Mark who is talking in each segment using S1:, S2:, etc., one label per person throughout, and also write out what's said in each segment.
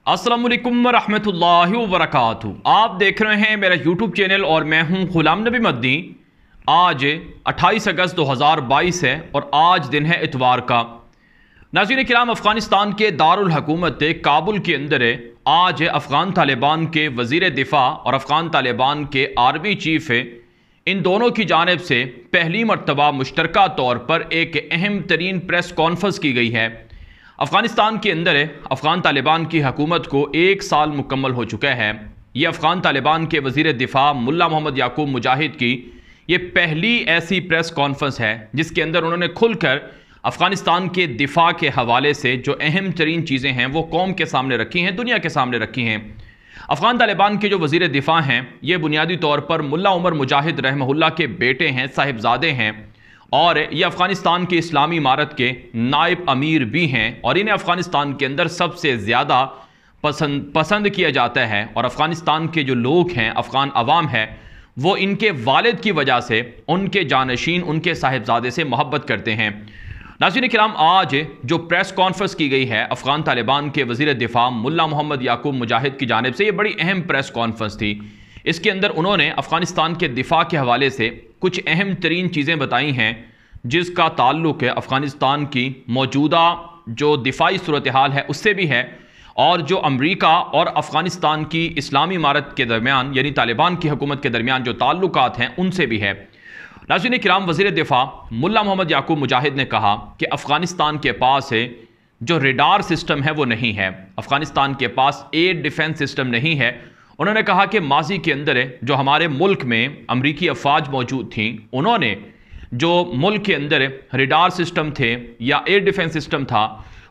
S1: अस्सलाम वालेकुम रहमतुल्लाहि व बरकातुहू। आप देख रहे हैं मेरा यूट्यूब चैनल और मैं हूं गुलाम नबी मदनी। आज 28 अगस्त 2022 है और आज दिन है इतवार का। नाज़रीन किराम, अफ़गानिस्तान के दारुल हुकूमत काबुल के अंदर आज अफ़गान तालिबान के वज़ीर दिफ़ा और अफ़गान तालिबान के आर्मी चीफ़ इन दोनों की जानिब से पहली मरतबा मुश्तरका तौर पर एक अहम तरीन प्रेस कॉन्फ्रेंस की गई है। अफ़गानिस्तान के अंदर अफ़गान तालिबान की हुकूमत को 1 साल मुकम्मल हो चुका है। ये अफ़गान तालिबान के वज़ीर दिफ़ा मुल्ला मोहम्मद याकूब मुजाहिद की ये पहली ऐसी प्रेस कॉन्फ्रेंस है जिसके अंदर उन्होंने खुलकर अफ़गानिस्तान के दिफ़ा के हवाले से जो अहम तरीन चीज़ें हैं वो कौम के सामने रखी हैं, दुनिया के सामने रखी हैं। अफ़गान तालिबान के जो वज़ीर दिफ़ा हैं ये बुनियादी तौर पर मुल्ला उमर मुजाहिद रहमहुल्लाह के बेटे हैं, साहिबजादे हैं, और ये अफ़गानिस्तान की इस्लामी इमारत के नायब अमीर भी हैं और इन्हें अफ़गानिस्तान के अंदर सबसे ज़्यादा पसंद किया जाता है। और अफ़गानिस्तान के जो लोग हैं, अफ़गान अवाम है, वो इनके वालिद की वजह से उनके जानशीन, उनके साहिबजादे से मोहब्बत करते हैं। नाज़रीन किराम, आज जो प्रेस कॉन्फ्रेंस की गई है अफ़गान तालिबान के वज़ीर दिफ़ा मुल्ला मोहम्मद याकूब मुजाहिद की जानिब से, ये बड़ी अहम प्रेस कॉन्फ्रेंस थी। इसके अंदर उन्होंने अफ़गानिस्तान के दिफ़ा के हवाले से कुछ अहम तरीन चीज़ें बताई हैं जिसका ताल्लुक़ है अफ़गानिस्तान की मौजूदा जो दिफ़ाई सूरत हाल है उससे भी है, और जो अमरीका और अफ़गानिस्तान की इस्लामी इमारत के दरमियान यानी तालिबान की हुकूमत के दरमियान जो ताल्लुकात हैं उनसे भी है। नाज़रीन किराम, वज़ीर दिफ़ा मुल्ला मोहम्मद याकूब मुजाहिद ने कहा कि अफ़गानिस्तान के पास जो रेडार सिस्टम है वो नहीं है, अफ़गानिस्तान के पास एयर डिफेंस सिस्टम नहीं है। उन्होंने कहा कि माजी के अंदर जो हमारे मुल्क में अमरीकी अफवाज मौजूद थी, उन्होंने जो मुल्क के अंदर रेडार सिस्टम थे या एयर डिफेंस सिस्टम था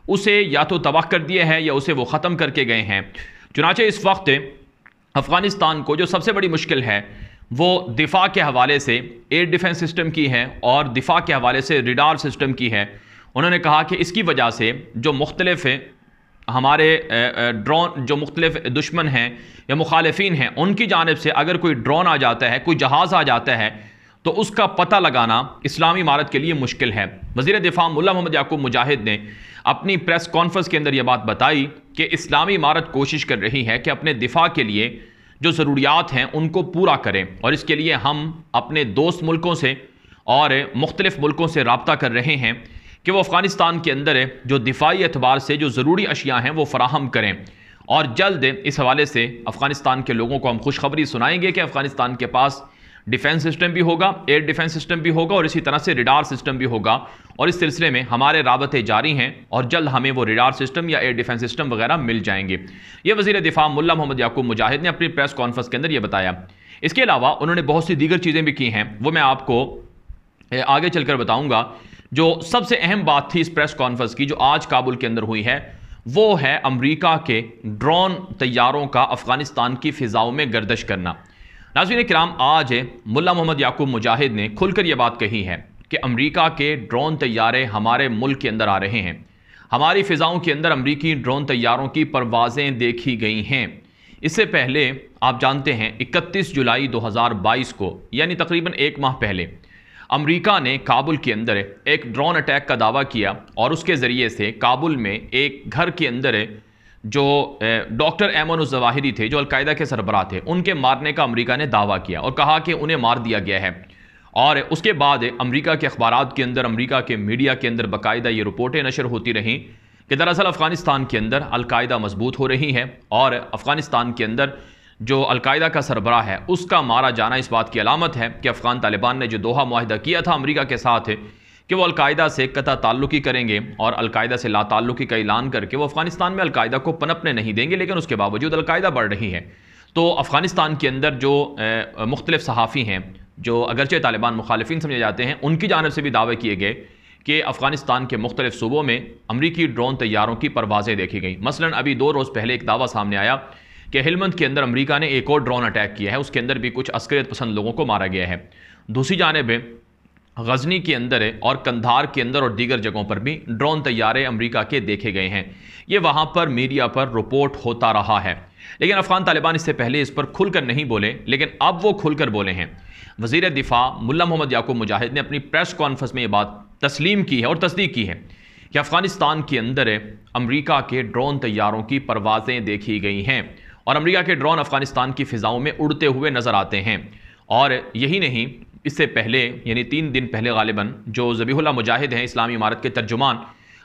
S1: उसे या तो तबाह कर दिया है या उसे वो ख़त्म करके गए हैं। चुनांचे इस वक्त अफ़गानिस्तान को जो सबसे बड़ी मुश्किल है वो दिफ़ा के हवाले से एयर डिफेंस सिस्टम की है और दिफ़ा के हवाले से रेडार सिस्टम की है। उन्होंने कहा कि इसकी वजह से जो मुख्तलिफ हमारे ड्रोन, जो मुख्तलिफ दुश्मन हैं या मुखालिफिन हैं, उनकी जानिब से अगर कोई ड्रोन आ जाता है, कोई जहाज़ आ जाता है, तो उसका पता लगाना इस्लामी इमारत के लिए मुश्किल है। वज़ीर दिफ़ा मुल्ला मोहम्मद याकूब मुजाहिद ने अपनी प्रेस कॉन्फ्रेंस के अंदर यह बात बताई कि इस्लामी इमारत कोशिश कर रही है कि अपने दिफ़ा के लिए जो ज़रूरियात हैं उनको पूरा करें, और इसके लिए हम अपने दोस्त मुल्कों से और मुख्तलिफ मुल्कों से रब्ता कर रहे हैं कि वो अफ़गानिस्तान के अंदर जो दिफाई एतबार से जो ज़रूरी अशिया हैं वो फ़राहम करें। और जल्द इस हवाले से अफ़गानिस्तान के लोगों को हम खुशखबरी सुनाएंगे कि अफ़गानिस्तान के पास डिफेंस सिस्टम भी होगा, एयर डिफेंस सिस्टम भी होगा और इसी तरह से रेडार सिस्टम भी होगा। और इस सिलसिले में हमारे राबते जारी हैं और जल्द हमें वो रेडार सिस्टम या एयर डिफेंस सिस्टम वगैरह मिल जाएंगे। ये वज़ीर दिफ़ा मुल्ला मोहम्मद याकूब मुजाहिद ने अपनी प्रेस कॉन्फ्रेंस के अंदर ये बताया। इसके अलावा उन्होंने बहुत सी दीगर चीज़ें भी की हैं, वो मैं आपको आगे चलकर बताऊँगा। जो सबसे अहम बात थी इस प्रेस कॉन्फ्रेंस की जो आज काबुल के अंदर हुई है वो है अमेरिका के ड्रोन तैयारों का अफ़गानिस्तान की फ़िज़ाओं में गर्दिश करना। नाज़रीन किराम, आज मुल्ला मोहम्मद याकूब मुजाहिद ने खुलकर यह बात कही है कि अमेरिका के ड्रोन तैयारे हमारे मुल्क के अंदर आ रहे हैं। हमारी फ़िज़ाओं के अंदर अमरीकी ड्रोन तैयारों की परवाज़ें देखी गई हैं। इससे पहले आप जानते हैं 31 जुलाई 2022 को यानी तकरीबन 1 माह पहले अमेरिका ने काबुल के अंदर एक ड्रोन अटैक का दावा किया और उसके ज़रिए से काबुल में एक घर के अंदर जो डॉक्टर ऐमन ज़वाहिरी थे, जो अलकायदा के सरबराह थे, उनके मारने का अमेरिका ने दावा किया और कहा कि उन्हें मार दिया गया है। और उसके बाद अमेरिका के अखबारात के अंदर, अमेरिका के मीडिया के अंदर बाकायदा ये रिपोर्टें नशर होती रहीं कि दरअसल अफ़गानिस्तान के अंदर अलकायदा मजबूत हो रही है और अफ़गानिस्तान के अंदर जो अलकायदा का सरबराह है उसका मारा जाना इस बात की अलामत है कि अफ़गान तालिबान ने जो दोहा मुआहिदा किया था अमेरिका के साथ कि वो अलकायदा से कता ताल्लुकी करेंगे और अलकायदा से ला ताल्लुकी का ऐलान करके वो अफ़गानिस्तान में अलकायदा को पनपने नहीं देंगे, लेकिन उसके बावजूद अलकायदा बढ़ रही है। तो अफ़गानिस्तान के अंदर जो मुख्तलिफ सहाफ़ी हैं जो अगरचे तालिबान मुखालिफिन समझे जाते हैं, उनकी जानिब से भी दावे किए गए कि अफ़गानिस्तान के मुख्तलिफ सूबों में अमरीकी ड्रोन तैयारों की परवाज़ें देखी गई। मसलन अभी 2 रोज़ पहले एक दावा सामने आया कि हेलमंद के अंदर अमेरिका ने एक और ड्रोन अटैक किया है, उसके अंदर भी कुछ अस्करियत पसंद लोगों को मारा गया है। दूसरी जानिब गजनी के अंदर और कंधार के अंदर और दीगर जगहों पर भी ड्रोन तैयारे अमेरिका के देखे गए हैं। ये वहाँ पर मीडिया पर रिपोर्ट होता रहा है, लेकिन अफ़गान तालिबान इससे पहले इस पर खुलकर नहीं बोले, लेकिन अब वो खुलकर बोले हैं। वज़ीर दिफ़ा मुल्ला मोहम्मद याकूब मुजाहिद ने अपनी प्रेस कॉन्फ्रेंस में ये बात तस्लीम की है और तस्दीक की है कि अफ़गानिस्तान के अंदर अमेरिका के ड्रोन तैयारों की परवाज़ें देखी गई हैं और अमेरिका के ड्रोन अफ़गानिस्तान की फ़िज़ाओं में उड़ते हुए नज़र आते हैं। और यही नहीं, इससे पहले यानी 3 दिन पहले गालिबन जो ज़बीहुल्लाह मुजाहिद हैं, इस्लामी इमारत के तर्जुमान,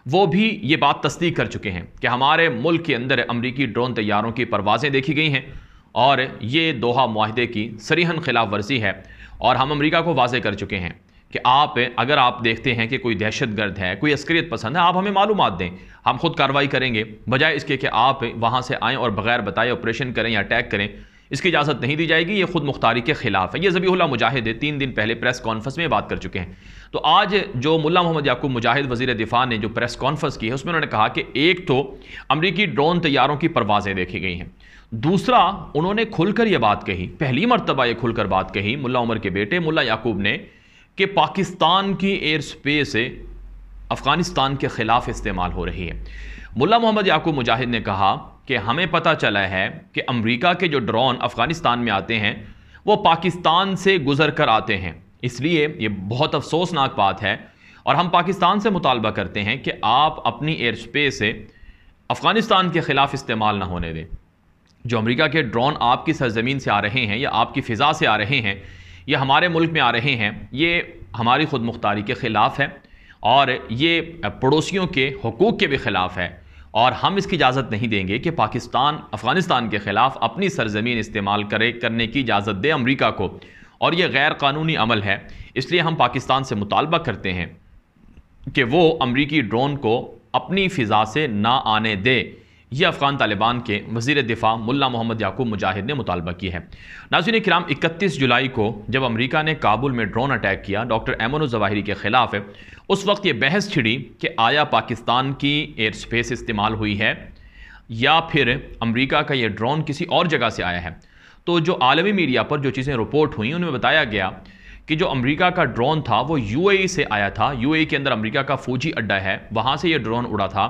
S1: वो भी ये बात तस्दीक कर चुके हैं कि हमारे मुल्क के अंदर अमरीकी ड्रोन तैयारों की परवाज़ें देखी गई हैं और ये दोहा मुआहदे की सरीहन खिलाफ वर्जी है। और हम अमेरिका को वाज़े कर चुके हैं कि अगर आप देखते हैं कि कोई दहशतगर्द है, कोई अस्करियत पसंद है, आप हमें मालूमात दें, हम खुद कार्रवाई करेंगे, बजाय इसके कि आप वहाँ से आएँ और बगैर बताए ऑपरेशन करें या अटैक करें। इसकी इजाज़त नहीं दी जाएगी, ये खुद मुख्तारी के खिलाफ है। ये ज़बीहुल्लाह मुजाहिद 3 दिन पहले प्रेस कॉन्फ्रेंस में बात कर चुके हैं। तो आज जो मुल्ला मोहम्मद याकूब मुजाहिद वज़ीर दिफा ने जो प्रेस कॉन्फ्रेंस की है, उसमें उन्होंने कहा कि एक तो अमरीकी ड्रोन तैयारों की परवाज़ें देखी गई हैं, दूसरा उन्होंने खुलकर यह बात कही, पहली मरतबा ये खुलकर बात कही मुल्ला उमर के बेटे मुल्ला याकूब ने, कि पाकिस्तान की एयर स्पेस अफ़गानिस्तान के ख़िलाफ़ इस्तेमाल हो रही है। मुल्ला मोहम्मद याकूब मुजाहिद ने कहा कि हमें पता चला है कि अमेरिका के जो ड्रोन अफ़गानिस्तान में आते हैं वो पाकिस्तान से गुजर कर आते हैं, इसलिए ये बहुत अफसोसनाक बात है और हम पाकिस्तान से मुतालबा करते हैं कि आप अपनी एयर स्पेस अफ़गानिस्तान के ख़िलाफ़ इस्तेमाल ना होने दें। जो अमेरिका के ड्रोन आपकी सरजमीन से आ रहे हैं या आपकी फ़िज़ा से आ रहे हैं या हमारे मुल्क में आ रहे हैं, ये हमारी खुद मुख्तारी के ख़िलाफ़ है और ये पड़ोसियों के हुकूक़ के भी ख़िलाफ़ है और हम इसकी इजाज़त नहीं देंगे कि पाकिस्तान अफ़गानिस्तान के ख़िलाफ़ अपनी सरजमीन इस्तेमाल करने की इजाज़त दे अमेरिका को, और ये गैर कानूनी अमल है। इसलिए हम पाकिस्तान से मुतालबा करते हैं कि वो अमरीकी ड्रोन को अपनी फ़िज़ा से ना आने दे। यह अफ़गान तालिबान के वज़ीर दिफा मुल्ला मोहम्मद याकूब मुजाहिद ने मुतालबा की है। नाज़रीन किराम, 31 जुलाई को जब अमेरिका ने काबुल में ड्रोन अटैक किया डॉक्टर ऐमन ज़वाहिरी के ख़िलाफ़, उस वक्त ये बहस छिड़ी कि आया पाकिस्तान की एयर स्पेस इस्तेमाल हुई है या फिर अमेरिका का ये ड्रोन किसी और जगह से आया है। तो जो आलमी मीडिया पर जो चीज़ें रिपोर्ट हुई उनमें बताया गया कि जो अमेरिका का ड्रोन था वो यूएई से आया था। यूएई के अंदर अमेरिका का फ़ौजी अड्डा है, वहाँ से ये ड्रोन उड़ा था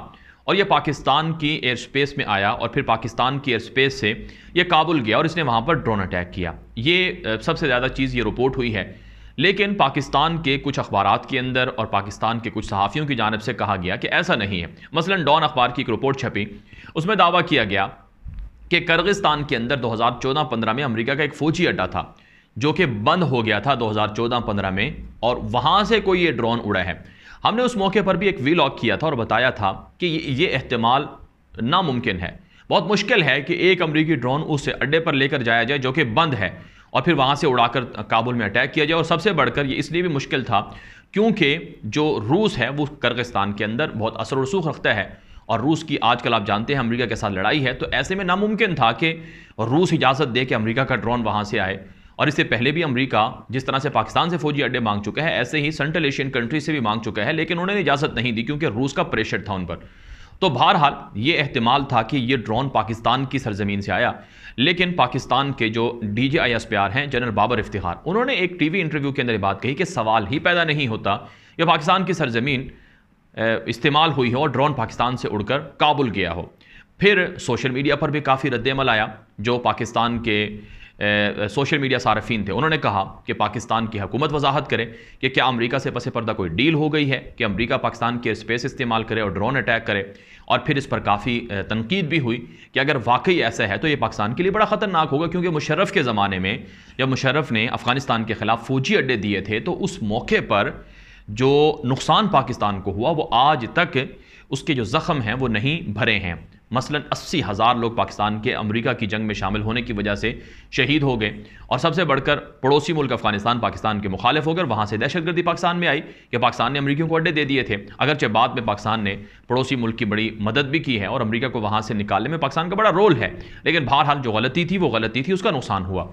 S1: और ये पाकिस्तान की एयर स्पेस में आया और फिर पाकिस्तान की एयर स्पेस से ये काबुल गया और इसने वहाँ पर ड्रोन अटैक किया। ये सबसे ज़्यादा चीज़ ये रिपोर्ट हुई है। लेकिन पाकिस्तान के कुछ अखबारात के अंदर और पाकिस्तान के कुछ सहाफ़ियों की जानिब से कहा गया कि ऐसा नहीं है। मसलन डॉन अखबार की एक रिपोर्ट छपी, उसमें दावा किया गया कि किर्गिस्तान के अंदर 2014-15 में अमेरिका का एक फ़ौजी अड्डा था जो कि बंद हो गया था 2014-15 में, और वहाँ से कोई ये ड्रोन उड़ा है। हमने उस मौके पर भी एक वीलॉग किया था और बताया था कि ये एहतिमाल नामुमकिन है, बहुत मुश्किल है कि एक अमेरिकी ड्रोन उस अड्डे पर लेकर जाया जाए जो कि बंद है और फिर वहाँ से उड़ाकर काबुल में अटैक किया जाए। और सबसे बढ़कर ये इसलिए भी मुश्किल था क्योंकि जो रूस है वो किर्गिस्तान के अंदर बहुत असर रसूख रखता है और रूस की आजकल आप जानते हैं अमेरिका के साथ लड़ाई है, तो ऐसे में नामुमकिन था कि रूस इजाज़त दे कि अमेरिका का ड्रोन वहाँ से आए। और इससे पहले भी अमेरिका जिस तरह से पाकिस्तान से फौजी अड्डे मांग चुका है, ऐसे ही सेंट्रल एशियन कंट्री से भी मांग चुका है, लेकिन उन्होंने इजाज़त नहीं दी क्योंकि रूस का प्रेशर था उन पर। तो बहरहाल ये एहतिमाल था कि ये ड्रोन पाकिस्तान की सरजमीन से आया। लेकिन पाकिस्तान के जो DGISPR हैं जनरल बाबर इफ्तिखार, उन्होंने एक TV इंटरव्यू के अंदर ये बात कही कि सवाल ही पैदा नहीं होता कि पाकिस्तान की सरजमीन इस्तेमाल हुई हो और ड्रोन पाकिस्तान से उड़कर काबुल गया हो। फिर सोशल मीडिया पर भी काफ़ी रद्द-ए-अमल आया। जो पाकिस्तान के सोशल मीडिया सारफीन थे उन्होंने कहा कि पाकिस्तान की हुकूमत वजाहत करे कि क्या अमेरिका से पसे पर्दा कोई डील हो गई है कि अमेरिका पाकिस्तान के स्पेस इस्तेमाल करे और ड्रोन अटैक करे। और फिर इस पर काफ़ी तनकीद भी हुई कि अगर वाकई ऐसा है तो ये पाकिस्तान के लिए बड़ा ख़तरनाक होगा, क्योंकि मुशर्रफ के ज़माने में जब मुशर्रफ ने अफ़गानिस्तान के ख़िलाफ़ फ़ौजी अड्डे दिए थे तो उस मौके पर जो नुकसान पाकिस्तान को हुआ वो आज तक उसके जो ज़ख़म हैं वो नहीं भरे हैं। मसलन 80,000 लोग पाकिस्तान के अमेरिका की जंग में शामिल होने की वजह से शहीद हो गए और सबसे बढ़कर पड़ोसी मुल्क अफगानिस्तान पाकिस्तान के मुखालिफ होकर वहाँ से दहशतगर्दी पाकिस्तान में आई कि पाकिस्तान ने अमेरिकियों को अड्डे दे दिए थे। अगरचे बाद में पाकिस्तान ने पड़ोसी मुल्क की बड़ी मदद भी की है और अमेरिका को वहाँ से निकालने में पाकिस्तान का बड़ा रोल है, लेकिन बहरहाल जो गलती थी वो गलती थी, उसका नुकसान हुआ।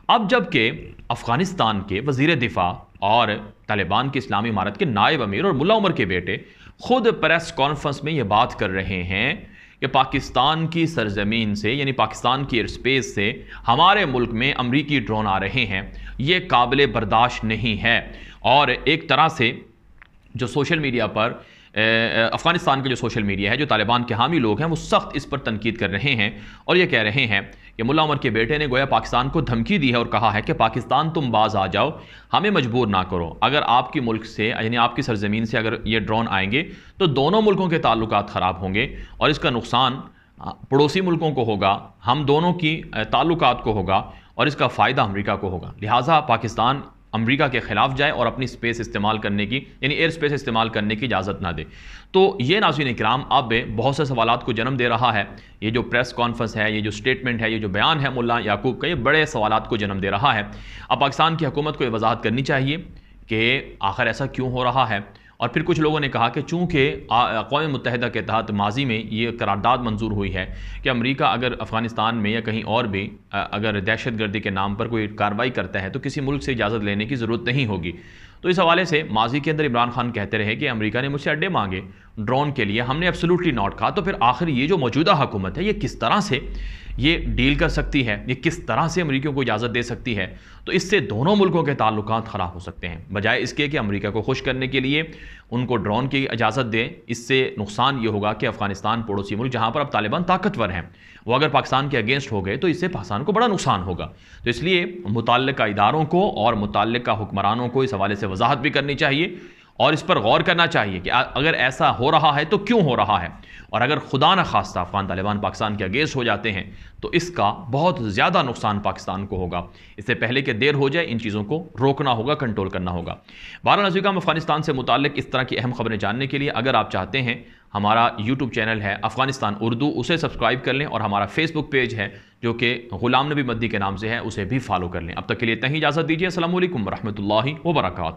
S1: अब जबकि अफगानिस्तान के वज़ीर दिफा और तालिबान की इस्लामी इमारत के नायब अमीर और मुल्ला उमर के बेटे खुद प्रेस कॉन्फ्रेंस में ये बात कर रहे हैं कि पाकिस्तान की सरजमीन से यानी पाकिस्तान की एयर स्पेस से हमारे मुल्क में अमरीकी ड्रोन आ रहे हैं, ये काबिल बर्दाश्त नहीं है। और एक तरह से जो सोशल मीडिया पर अफ़गानिस्तान का जो सोशल मीडिया है, जो तालिबान के हामी लोग हैं, वो सख्त इस पर तनकीद कर रहे हैं और ये कह रहे हैं कि मुल्ला उमर के बेटे ने गोया पाकिस्तान को धमकी दी है और कहा है कि पाकिस्तान तुम बाज आ जाओ, हमें मजबूर ना करो। अगर आपकी मुल्क से यानी आपकी सरजमीन से अगर ये ड्रोन आएंगे तो दोनों मुल्कों के ताल्लुकात ख़राब होंगे और इसका नुकसान पड़ोसी मुल्कों को होगा, हम दोनों की ताल्लुकात को होगा और इसका फ़ायदा अमेरिका को होगा। लिहाजा पाकिस्तान अमेरिका के ख़िलाफ़ जाए और अपनी स्पेस इस्तेमाल करने की यानी एयर स्पेस इस्तेमाल करने की इजाज़त ना दे। तो ये नाज़रीन इकराम अब बहुत से सवालात को जन्म दे रहा है। ये जो प्रेस कॉन्फ्रेंस है, ये जो स्टेटमेंट है, ये जो बयान है मुल्ला याकूब का, ये बड़े सवालात को जन्म दे रहा है। अब पाकिस्तान की हुकूमत को ये वजाहत करनी चाहिए कि आखिर ऐसा क्यों हो रहा है। और फिर कुछ लोगों ने कहा कि चूँकि अक़वाम मुत्तहिदा के तहत माजी में ये करारदाद मंजूर हुई है कि अमेरिका अगर अफ़गानिस्तान में या कहीं और भी अगर दहशत गर्दी के नाम पर कोई कार्रवाई करता है तो किसी मुल्क से इजाज़त लेने की ज़रूरत नहीं होगी। तो इस हवाले से माजी के अंदर इमरान खान कहते रहे कि अमेरिका ने मुझसे अड्डे मांगे ड्रोन के लिए, हमने एब्सोल्युटली नॉट कहा। तो फिर आखिर ये जो मौजूदा हुकूमत है, ये किस तरह से ये डील कर सकती है, ये किस तरह से अमेरिकियों को इजाज़त दे सकती है। तो इससे दोनों मुल्कों के ताल्लुकात ख़राब हो सकते हैं। बजाय इसके कि अमेरिका को खुश करने के लिए उनको ड्रोन की इजाज़त दें, इससे नुकसान ये होगा कि अफ़गानिस्तान पड़ोसी मुल्क जहाँ पर अब तालिबान ताकतवर हैं, वो अगर पाकिस्तान के अगेंस्ट हो गए तो इससे पाकिस्तान को बड़ा नुकसान होगा। तो इसलिए मुतल्लिका इदारों को और मुतल्लिका हुक्मरानों को इस हवाले से वजाहत भी करनी चाहिए और इस पर गौर करना चाहिए कि अगर ऐसा हो रहा है तो क्यों हो रहा है, और अगर खुदा न खास्ता अफ़गान तालिबान पाकिस्तान के अगेंस्ट हो जाते हैं तो इसका बहुत ज़्यादा नुकसान पाकिस्तान को होगा। इससे पहले कि देर हो जाए इन चीज़ों को रोकना होगा, कंट्रोल करना होगा। बहरहाल नाज़रीन, अफ़गानिस्तान से मुताल्लिक़ इस तरह की अहम खबरें जानने के लिए अगर आप चाहते हैं, हमारा यूट्यूब चैनल है अफ़गानिस्तान उर्दू, उसे सब्सक्राइब कर लें और हमारा फेसबुक पेज है जो कि ग़ुलाम नबी मद्दी के नाम से है, उसे भी फॉलो कर लें। अब तक के लिए इतना ही, इजाज़त दीजिए। अस्सलामु अलैकुम व रहमतुल्लाहि व बरकातुहू।